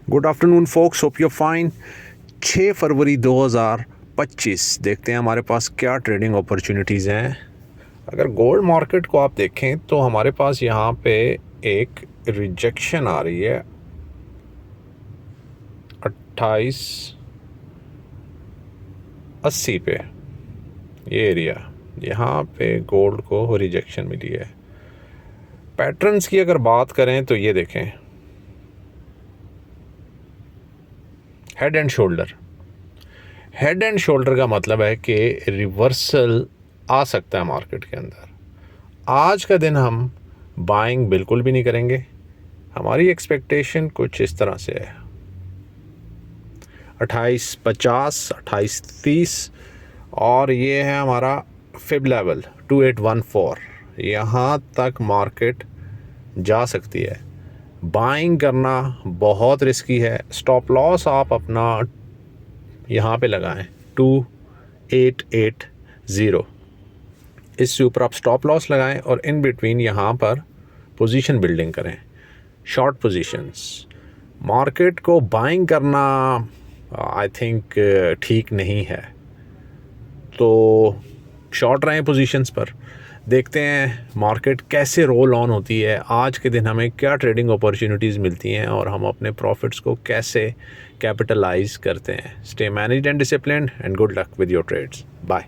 Good afternoon folks, hope you fine. 6 फरवरी 2025 देखते हैं हमारे पास क्या ट्रेडिंग अपॉर्चुनिटीज़ हैं। अगर गोल्ड मार्केट को आप देखें तो हमारे पास यहाँ पे एक रिजेक्शन आ रही है 2880 पे। ये एरिया यहाँ पे गोल्ड को रिजेक्शन मिली है। पैटर्न्स की अगर बात करें तो ये देखें, head and shoulder. Head and shoulder का मतलब है कि रिवर्सल आ सकता है मार्केट के अंदर। आज का दिन हम बाइंग बिल्कुल भी नहीं करेंगे। हमारी एक्सपेक्टेशन कुछ इस तरह से है 2850, 2830 और ये है हमारा फिब लेवल 2814। यहाँ तक मार्केट जा सकती है। बाइंग करना बहुत रिस्की है। स्टॉप लॉस आप अपना यहाँ पे लगाएं 2880। इससे ऊपर आप स्टॉप लॉस लगाएं और इन बिटवीन यहाँ पर पोजीशन बिल्डिंग करें, शॉर्ट पोजीशंस। मार्केट को बाइंग करना आई थिंक ठीक नहीं है, तो शॉर्ट रहें पोजीशंस पर। देखते हैं मार्केट कैसे रोल ऑन होती है, आज के दिन हमें क्या ट्रेडिंग अपॉर्चुनिटीज़ मिलती हैं और हम अपने प्रॉफिट्स को कैसे कैपिटलाइज करते हैं। Stay managed and disciplined and good luck with your trades. Bye.